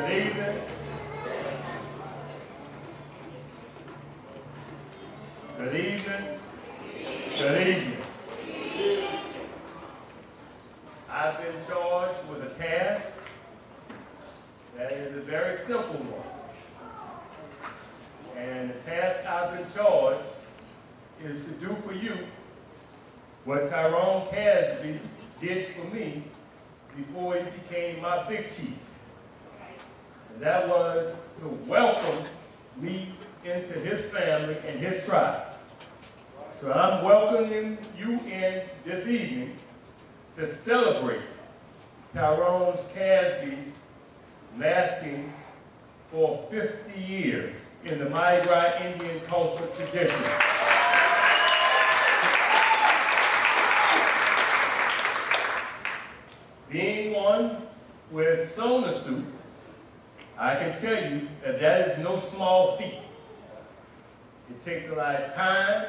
Good evening. Good evening. Good evening. I've been charged with a task that is a very simple one. And the task I've been charged is to do for you what Tyrone Casby did for me before he became my big chief. And that was to welcome me into his family and his tribe. So I'm welcoming you in this evening to celebrate Tyrone Casby's masking for 50 years in the Mardi Gras Indian culture tradition. Being one who has sewn a suit, I can tell you that that is no small feat. It takes a lot of time,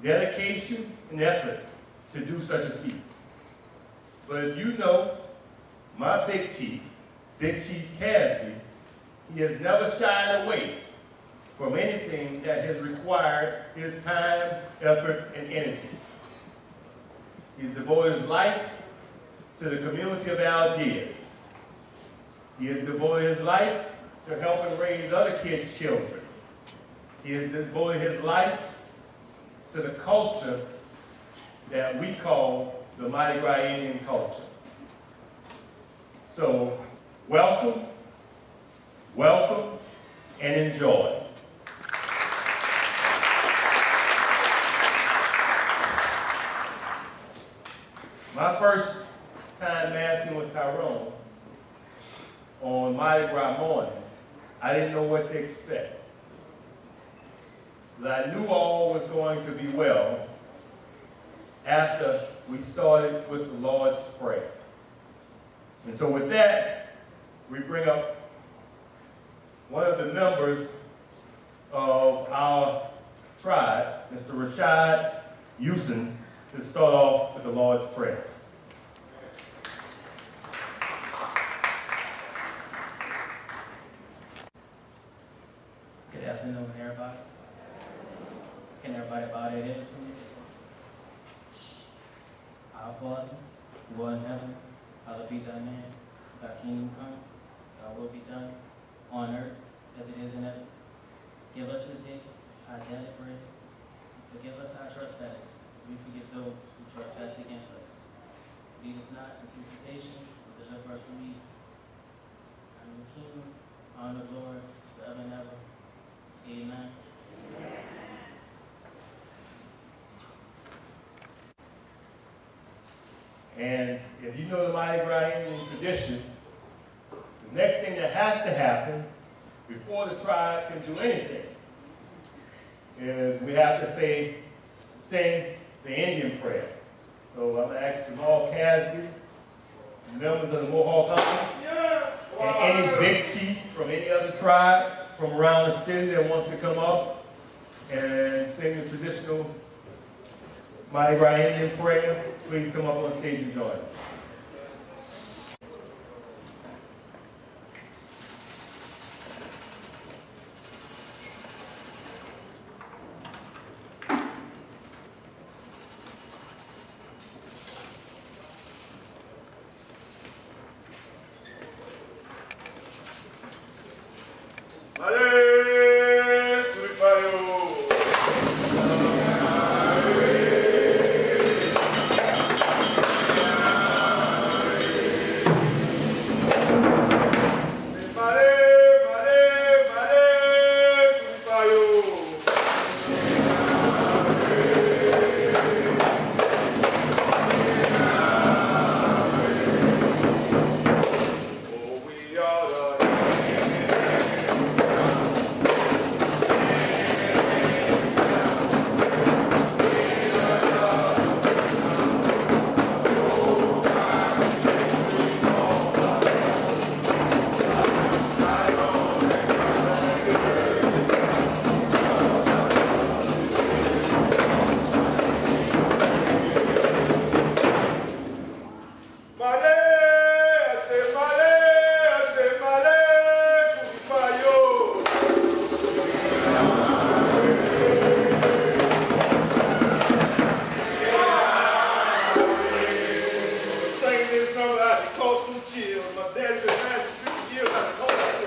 dedication, and effort to do such a feat. But if you know my Big Chief Casby, he has never shied away from anything that has required his time, effort, and energy. He's devoted his life to the community of Algiers. He has devoted his life to helping raise other kids' children. He has devoted his life to the culture that we call the Mardi Gras Indian culture. So, welcome, welcome, and enjoy. My first time masking with Tyrone on Mardi Gras morning, I didn't know what to expect. But I knew all was going to be well after we started with the Lord's Prayer. And so with that, we bring up one of the members of our tribe, Mr. Rashad Houston, to start off with the Lord's Prayer. Good afternoon, everybody. Can everybody bow their heads for me? Our Father, who art in heaven, hallowed be thy name. Thy kingdom come, thy will be done, on earth as it is in heaven. Give us this day our daily bread. Forgive us our trespasses, as we forgive those who trespass against us. Lead us not into temptation, but deliver us from evil. And the kingdom, honor, glory, forever and ever. Amen. And if you know the Mardi Gras Indian tradition, the next thing that has to happen before the tribe can do anything is we have to sing the Indian prayer. So I'm going to ask Tyrone Casby, members of the Mohawk Hunters, and any big chief from any other tribe from around the city that wants to come up and sing the traditional Mardi Gras Indian prayer, please come up on stage and join us. about to cause some chills. My dad's been married for 50 years. I know that.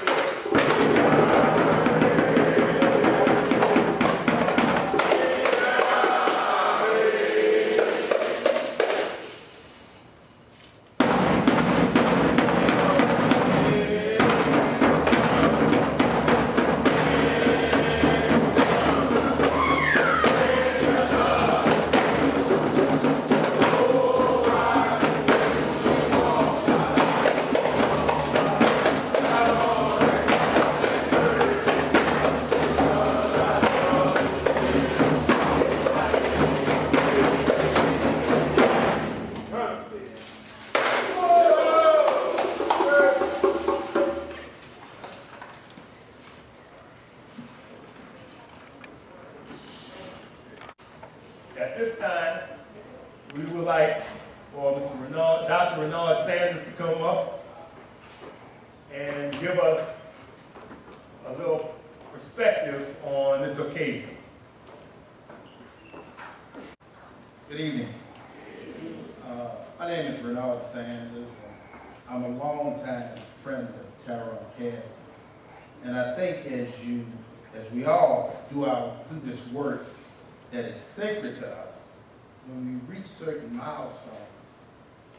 At this time, we would like for Dr. Renard Sanders to come up and give us a little perspective on this occasion. Good evening. My name is Renard Sanders, and I'm a longtime friend of Tyrone Casby. And I think as we all do this work that is sacred to us, when we reach certain milestones,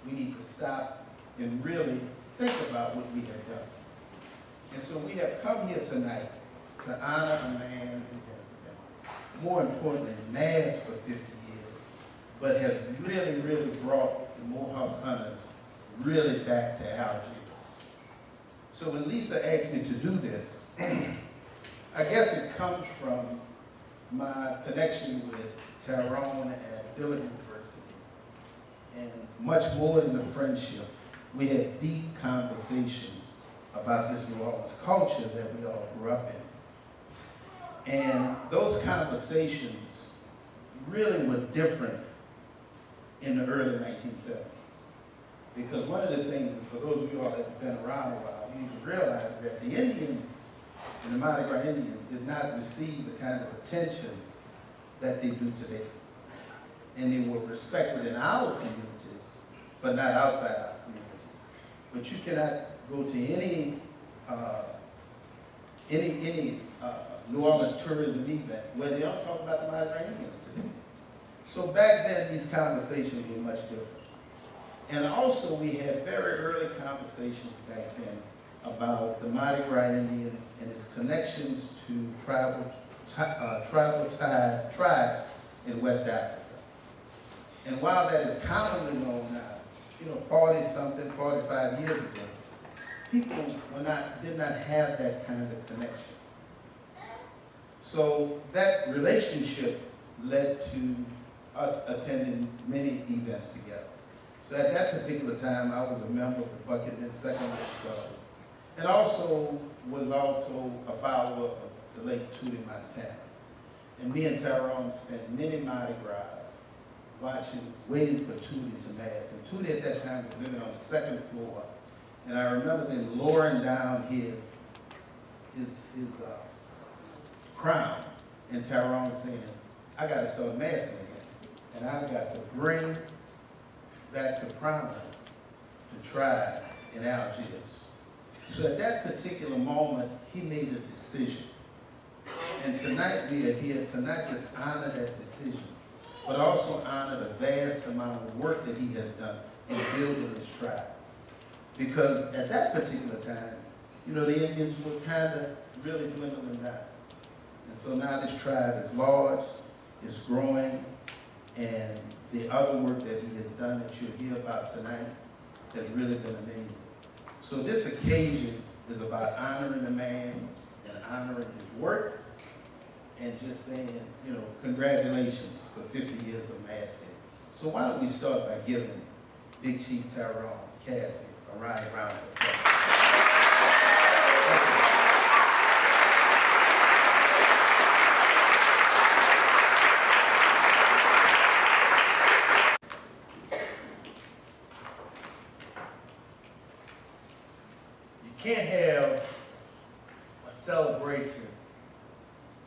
we need to stop and really think about what we have done. And so we have come here tonight to honor a man who has been, more importantly, masked for 50 years, but has really, really brought the Mohawk hunters really back to Algiers. So when Lisa asked me to do this, I guess it comes from my connection with Tyrone at Dillon University. And much more than a friendship, we had deep conversations about this New Orleans culture that we all grew up in. And those conversations really were different in the early 1970s. Because one of the things, and for those of you all that have been around a while, you need to realize that the Indians and the Mardi Gras Indians did not receive the kind of attention that they do today. And they were respected in our communities, but not outside our communities. But you cannot go to any New Orleans tourism event where they don't talk about the Mardi Gras Indians today. So back then, these conversations were much different. And also, we had very early conversations back then about the Mardi Gras Indians and its connections to tribal tribes in West Africa. And while that is commonly known now, 40-something, 45 years ago, people did not have that kind of connection. So that relationship led to us attending many events together. So at that particular time, I was a member of the Bucket and Second Club, and was also a follower of the late Tootie Montana. And me and Tyrone spent many Mardi Gras waiting for Tootie to mass. And Tootie at that time was living on the second floor, and I remember them lowering down his crown, and Tyrone saying, "I got to start massing again, and I've got to bring back to prominence the tribe in Algiers." So at that particular moment, he made a decision. And tonight we are here to not just honor that decision, but also honor the vast amount of work that he has done in building his tribe. Because at that particular time, the Indians were kind of really dwindling down. And so now this tribe is large, it's growing, and the other work that he has done that you'll hear about tonight has really been amazing. So this occasion is about honoring the man and honoring his work and just saying, congratulations for 50 years of masking. So why don't we start by giving Big Chief Tyrone Casby a round of applause. Can't have a celebration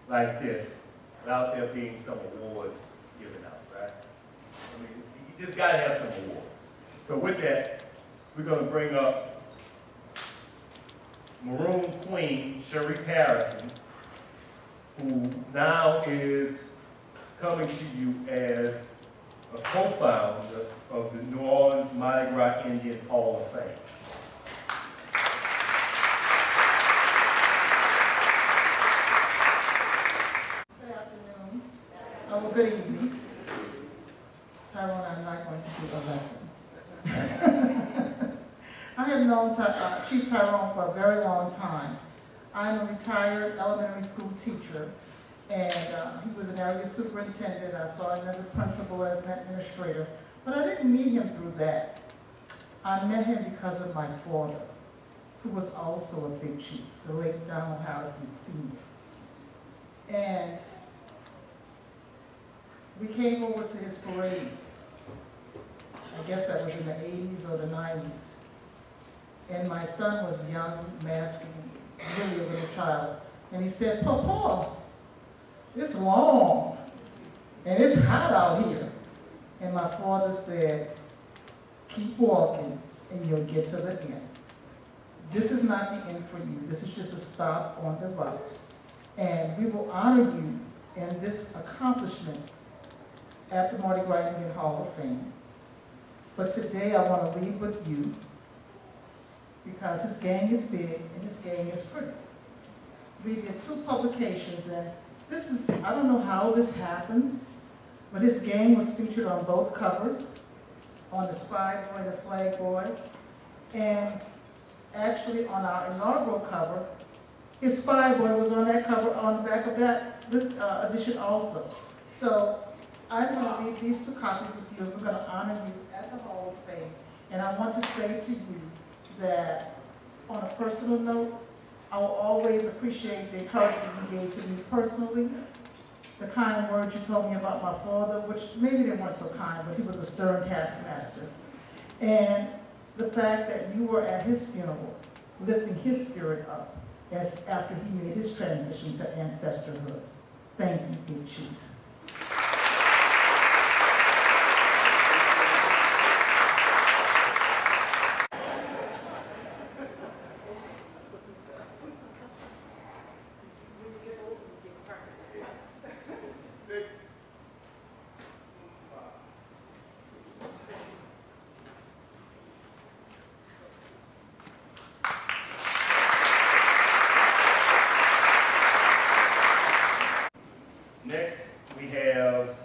like this without there being some awards given out, right? I mean, you just got to have some awards. So with that, we're going to bring up Maroon Queen Sharice Harrison, who now is coming to you as a co-founder of the New Orleans Mardi Gras Indian Hall of Fame. Good afternoon. Well, good evening. Tyrone, I'm not going to do a lesson. I have known Chief Tyrone for a very long time. I'm a retired elementary school teacher, and he was an area superintendent. I saw him as a principal, as an administrator, but I didn't meet him through that. I met him because of my father, who was also a big chief, the late Donald Harrison Sr. And we came over to his parade. I guess that was in the 80s or the 90s. And my son was young, masking, really a little child. And he said, "Papa, it's long, and it's hot out here." And my father said, "Keep walking, and you'll get to the end. This is not the end for you. This is just a stop on the route. And we will honor you in this accomplishment at the Mardi Gras Indian Hall of Fame. But today I want to leave with you because his gang is big and his gang is pretty." We did 2 publications, and this is, I don't know how this happened, but his gang was featured on both covers, on the Spy Boy and the Flag Boy, and actually on our inaugural cover, his Spy Boy was on that cover, on the back of this edition also. So I'm going to leave these 2 copies with you, and we're going to honor you at the Hall of Fame. And I want to say to you that, on a personal note, I will always appreciate the encouragement you gave to me personally, the kind words you told me about my father, which maybe they weren't so kind, but he was a stern taskmaster. And the fact that you were at his funeral, lifting his spirit up after he made his transition to ancestorhood. Thank you, Big Chief. Next, we have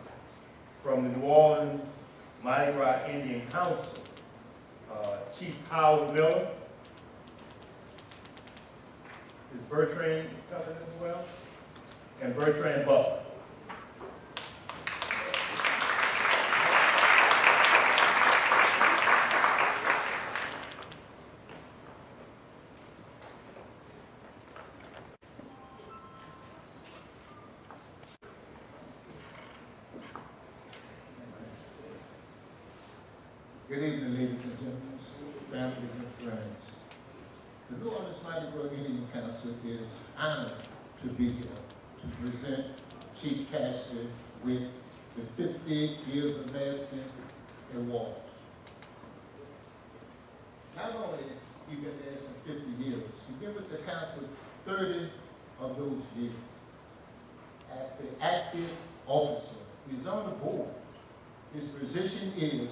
from the New Orleans Mardi Gras Indian Council, Chief Howard Miller. Is Bertrand coming as well? And Bertrand Butler. Good evening, ladies and gentlemen, families and friends. The New Orleans Mardi Gras Indian Council is honored to be here to present Chief Casby with the 50 Years of Masking Award. Not only you've been there some 50 years, you've been with the council 30 of those years. As an active officer, he's on the board. His position is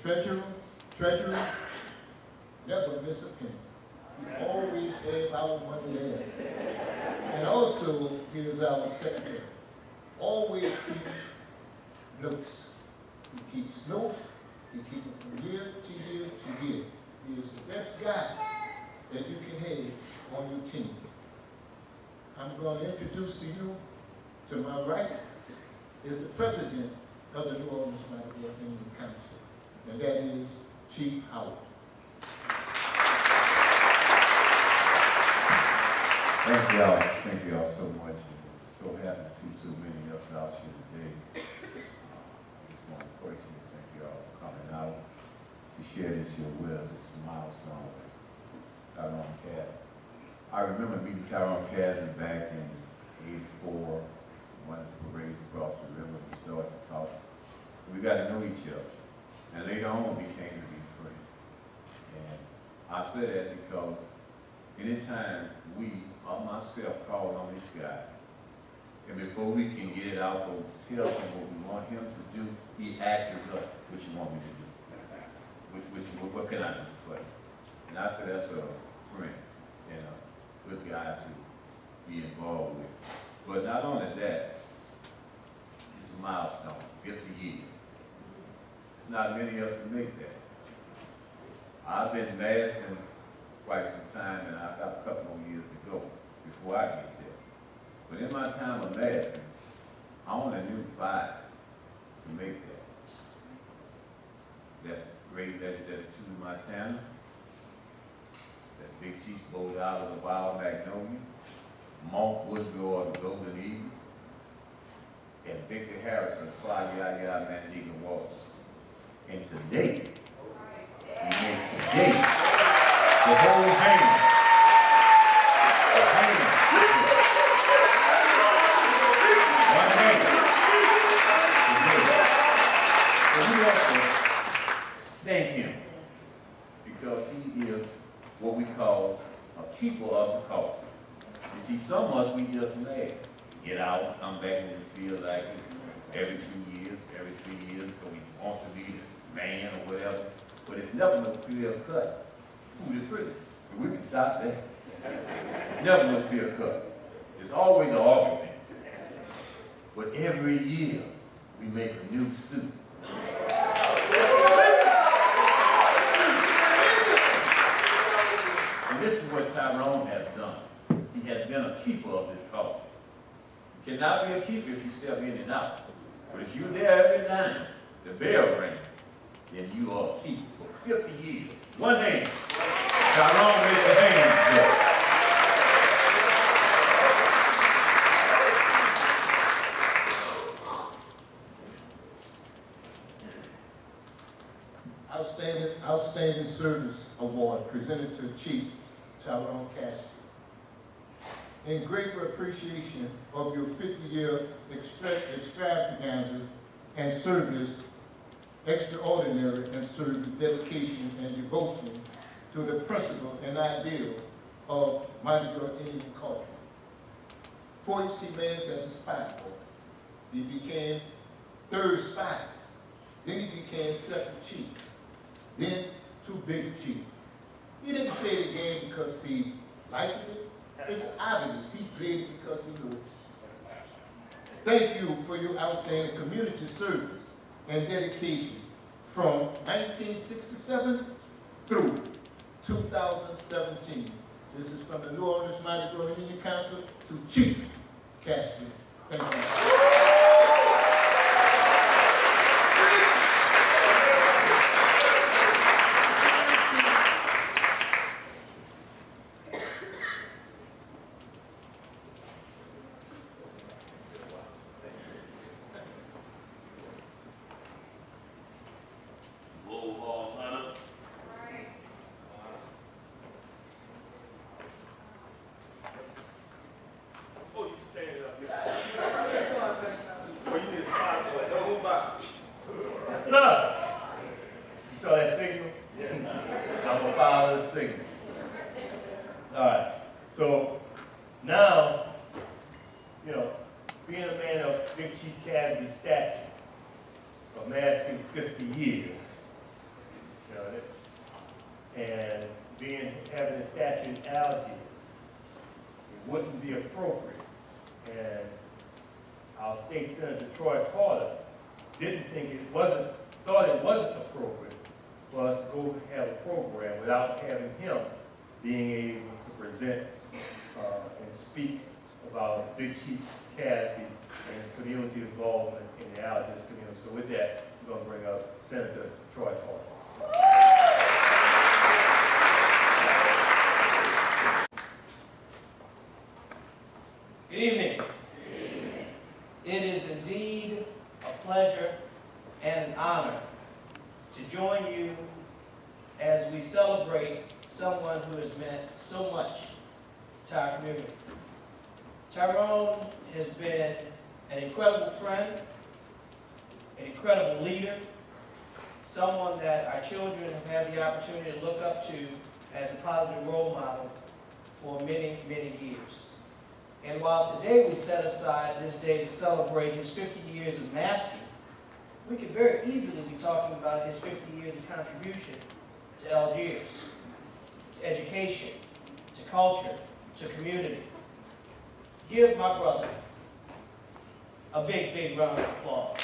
treasurer, never miss a penny. You always have our money there. And also, he is our secretary. Always keep notes. He keeps notes. He keeps it from year to year to year. He is the best guy that you can have on your team. I'm going to introduce to you, to my right, is the president of the New Orleans Mardi Gras Indian Council, and that is Chief Howard. Thank you all so much. I'm so happy to see so many of us out here today. I just want to personally thank you all for coming out to share this here with us. It's a milestone with Tyrone Casby. I remember meeting Tyrone Casby back in '84, one of the parades across the river. We started to talk. We got to know each other. And later on, we became to be friends. say that because anytime we, or myself, call on this guy, and before we can get it out for tell him what we want him to do, he asks us, what you want me to do? What can I do for you? And I said, that's a friend and a good guy to be involved with. But not only that, it's a milestone, 50 years. It's not many of us to make that. I've been masking quite some time, and I've got a couple more years to go before I get there. But in my time of masking, I only knew 5 to make that. That's Great Legendary Two Montana. That's Big Chief Bold Out of the Wild Magnolia. Monk Woodville or the Golden Eagle. And Victor Harrison, Fly Ya Ya Mandiga Water. And today, we make today the whole hand. The hand. One hand. So we have to thank him because he is what we call a keeper of the culture. You see, some of us, we just mad. Get out, come back when we feel like it, every 2 years, every 3 years, because we want to be the man or whatever. But it's never no clear cut who the critics. We can stop that. It's never no clear cut. It's always an argument. But every year, we make a new suit. And this is what Tyrone has done. He has been a keeper of this culture. You cannot be a keeper if you step in and out. But if you're there every time the bell rings, then you are a keeper for 50 years. One hand. Tyrone, raise your hand. Go. Outstanding Service Award presented to Chief Tyrone Casby. In grateful appreciation of your 50-year extravaganza and service, extraordinary and service, dedication and devotion to the principle and ideal of Mardi Gras Indian culture. 46 months as a spy boy. He became 3rd spy. Then he became 2nd chief. Then 2 big chief. He didn't play the game because he liked it. It's obvious. He played it because he knew it. Thank you for your outstanding community service and dedication from 1967 through 2017. This is from the New Orleans Mardi Gras Indian Council to Chief Casby. Thank you. Yes, sir. You saw that signal? Yeah. I'm gonna follow the signal. All right. So now, you know, being a man of Big Chief Casby's stature, of masking 50 years, you know, and having a statue in Algiers, it wouldn't be appropriate. And our state senator Troy Carter thought it wasn't appropriate for us to go have a program without having him being able to present and speak about Big Chief Casby and his community involvement in the Algiers community. So with that, we're going to bring up Senator Troy Carter. Good evening. It is indeed a pleasure and an honor to join you as we celebrate someone who has meant so much to our community. Tyrone has been an incredible friend, an incredible leader, someone that our children have had the opportunity to look up to as a positive role model for many, many years. And while today we set aside this day to celebrate his 50 years of masking, we could very easily be talking about his 50 years of contribution to Algiers, to education, to culture, to community. Give my brother a big, big round of applause.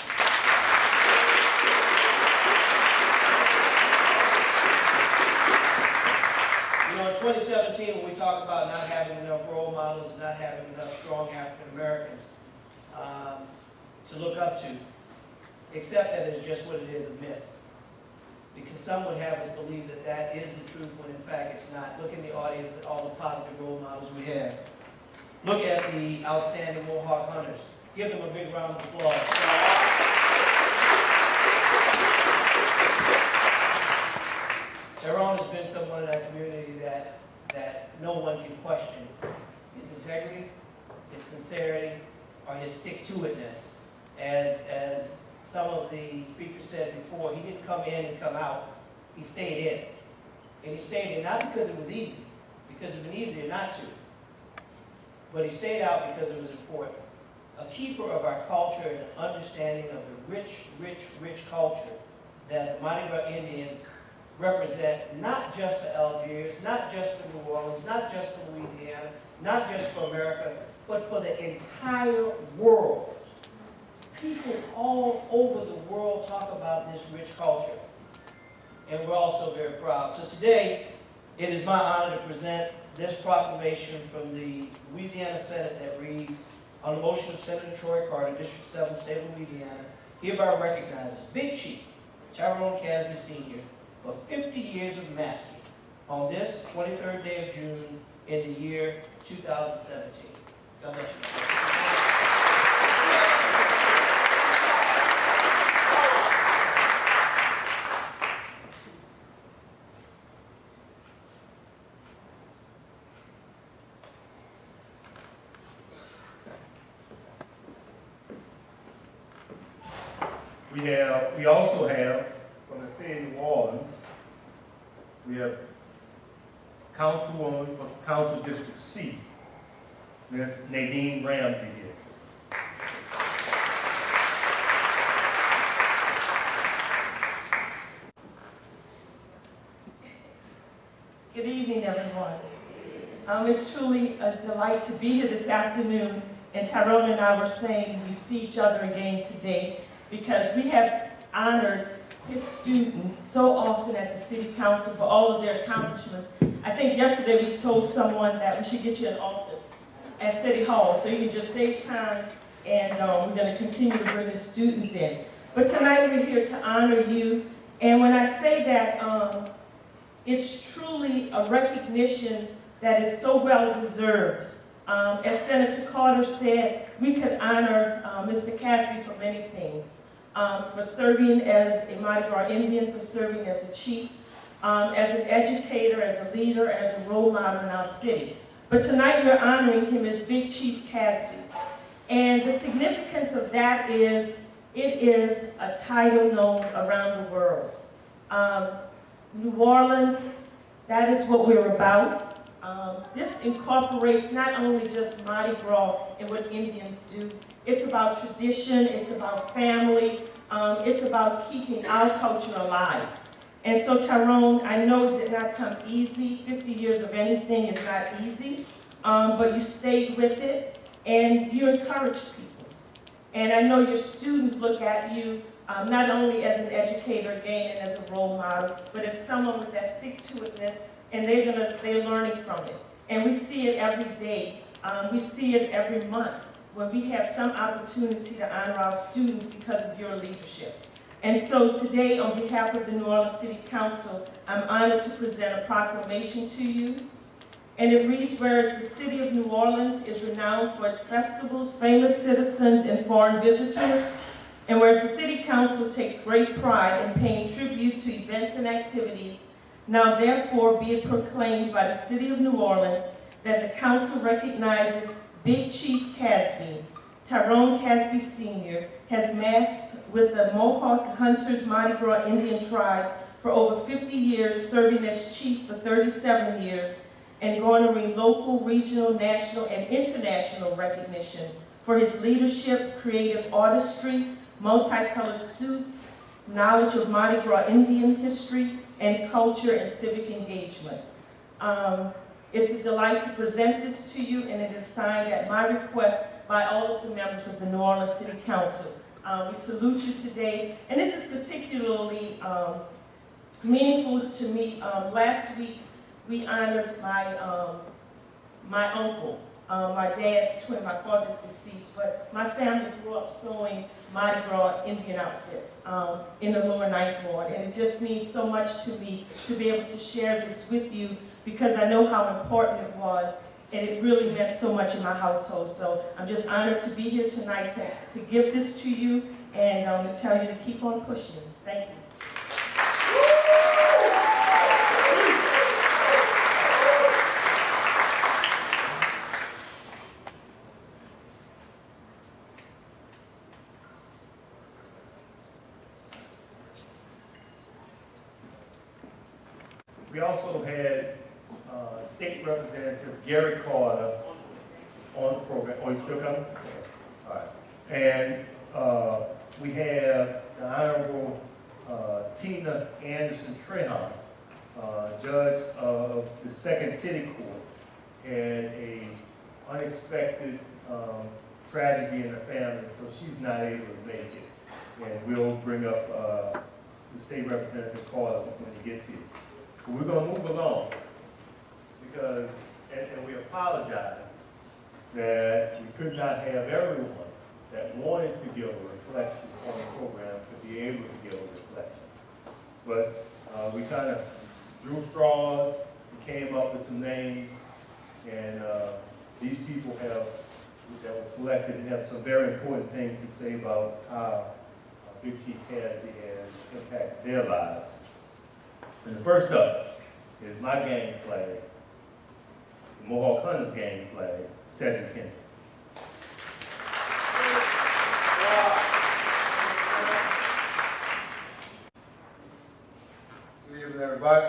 You know, in 2017, when we talk about not having enough role models and not having enough strong African Americans to look up to, accept that as just what it is, a myth. Because some would have us believe that that is the truth when in fact it's not. Look in the audience at all the positive role models we have. Look at the outstanding Mohawk hunters. Give them a big round of applause. Tyrone has been someone in our community that no one can question his integrity, his sincerity, or his stick-to-itness. As some of the speakers said before, he didn't come in and come out. He stayed in. And he stayed in not because it was easy, because it would been easier not to. But he stayed out because it was important. A keeper of our culture and an understanding of the rich, rich, rich culture that the Mardi Gras Indians represent, not just for Algiers, not just for New Orleans, not just for Louisiana, not just for America, but for the entire world. People all over the world talk about this rich culture, and we're also very proud. So today, it is my honor to present this proclamation from the Louisiana Senate that reads, on the motion of Senator Troy Carter, District 7, State of Louisiana, hereby recognizes Big Chief Tyrone Casby Sr. for 50 years of masking on this 23rd day of June in the year 2017. God bless you. We also have, from the city of New Orleans, we have Councilwoman for Council District C, Ms. Nadine Ramsey here. Good evening, everyone. It's truly a delight to be here this afternoon, and Tyrone and I were saying we see each other again today because we have honored his students so often at the City Council for all of their accomplishments. I think yesterday we told someone that we should get you an office at City Hall so you can just save time, and we're going to continue to bring the students in. But tonight we're here to honor you, and when I say that, it's truly a recognition that is so well deserved. As Senator Carter said, we could honor Mr. Casby for many things. For serving as a Mardi Gras Indian, for serving as a chief, as an educator, as a leader, as a role model in our city. But tonight we're honoring him as Big Chief Casby. And the significance of that is, it is a title known around the world. New Orleans, that is what we're about. This incorporates not only just Mardi Gras and what Indians do, it's about tradition, it's about family, it's about keeping our culture alive. And so Tyrone, I know it did not come easy. 50 years of anything is not easy, but you stayed with it and you encouraged people. And I know your students look at you not only as an educator again and as a role model, but as someone with that stick-to-itness, and they're learning from it. And we see it every day. We see it every month when we have some opportunity to honor our students because of your leadership. And so today, on behalf of the New Orleans City Council, I'm honored to present a proclamation to you. And it reads, whereas the city of New Orleans is renowned for its festivals, famous citizens, and foreign visitors, and whereas the City Council takes great pride in paying tribute to events and activities, now therefore be it proclaimed by the City of New Orleans that the Council recognizes Big Chief Casby, Tyrone Casby Sr., has masked with the Mohawk Hunters Mardi Gras Indian tribe for over 50 years, serving as chief for 37 years, and garnering local, regional, national, and international recognition for his leadership, creative artistry, multicolored suit, knowledge of Mardi Gras Indian history, and culture and civic engagement. It's a delight to present this to you, and it is signed at my request by all of the members of the New Orleans City Council. We salute you today, and this is particularly meaningful to me. Last week, we honored my uncle, my dad's twin. My father's deceased, but my family grew up sewing Mardi Gras Indian outfits in the lower Ninth Ward, and it just means so much to me to be able to share this with you, because I know how important it was, and it really meant so much in my household. So I'm just honored to be here tonight to give this to you, and to tell you to keep on pushing. Thank you. We also had State Representative Gary Carter on the program. Oh, he's still coming? All right. And we have the Honorable Tina Anderson Trehan, Judge of the Second City Court, had a unexpected tragedy in her family, so she's not able to make it. And we'll bring up the State Representative Carter when he gets here. But we're going to move along because, and we apologize that we could not have everyone that wanted to give a reflection on the program to be able to give a reflection. But we kind of drew straws, we came up with some names, and these people that were selected have some very important things to say about how Big Chief Casby has impacted their lives. And the first up is my gang flag, the Mohawk Hunters gang flag, Cedric Kennedy. Good evening, everybody.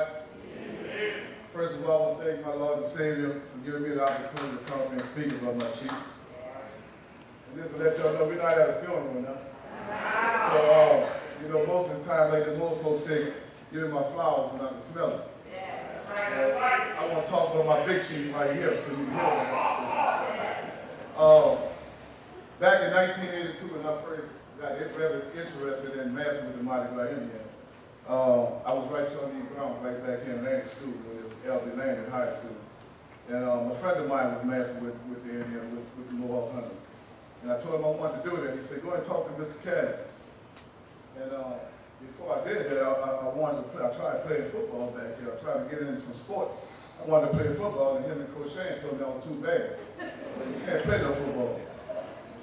First of all, I want to thank my Lord and Savior for giving me the opportunity to come up and speak about my chief. And just to let y'all know, we're not at a funeral now. So, most of the time, like the old folks say, give me my flowers when I can smell them. I want to talk about my big chief right here, so you can hear what I have to say. Back in 1982, when I first got very interested in messing with the Mardi Gras Indian, I was right on these grounds, right back here in Landry School, L.B. Landry High School. And a friend of mine was messing with the Indian, with the Mohawk Hunters. And I told him I wanted to do that. He said, go and talk to Mr. Casby. And before I did that, I wanted to play. I tried playing football back here. I tried to get into some sport. I wanted to play football, and him and Coach Shane told me I was too bad. You can't play no football.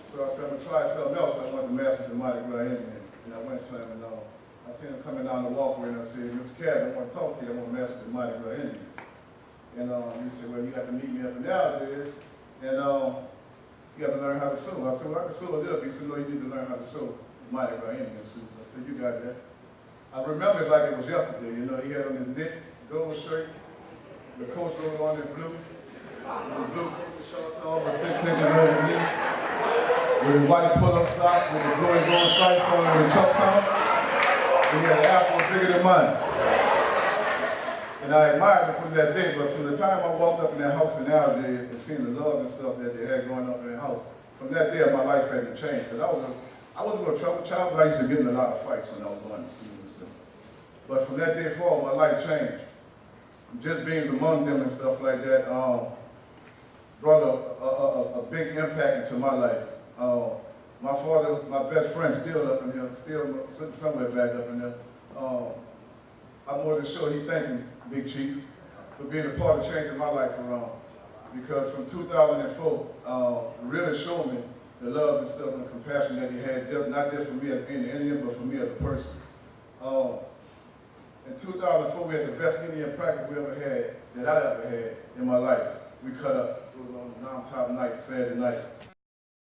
So I said, I'm going to try something else. I wanted to mess with the Mardi Gras Indians. And I went to him, and I seen him coming down the walkway, and I said, Mr. Casby, I want to talk to you. I want to mess with the Mardi Gras Indians. And he said, well, you have to meet me up in Algiers, and you have to learn how to sew. I said, well, I can sew a little bit. He said, no, you need to learn how to sew Mardi Gras Indian suits. I said, you got that. I remember it like it was yesterday. He had on his knit gold shirt, the coach wrote on his blue, with his blue shorts on with 6 inches over the knee, with his white pull-up socks, with the blue and gold stripes on, with the chucks on. And he had an afro bigger than mine. And I admired him from that day, but from the time I walked up in that house in Algiers and seeing the love and stuff that they had going up in the house, from that day my life had to change. Because I wasn't a troubled child, but I used to get in a lot of fights when I was going to school and stuff. But from that day forward, my life changed. Just being among them and stuff like that brought a big impact into my life. My father, my best friend, still up in here, still sitting somewhere back up in there. I'm more than sure he thanking Big Chief for being a part of changing my life around. Because from 2004, really showed me the love and stuff and the compassion that he had, not just for me as an Indian, but for me as a person. In 2004, we had the best Indian practice we ever had, that I ever had in my life. We cut up. It was on a non-top night, Saturday night.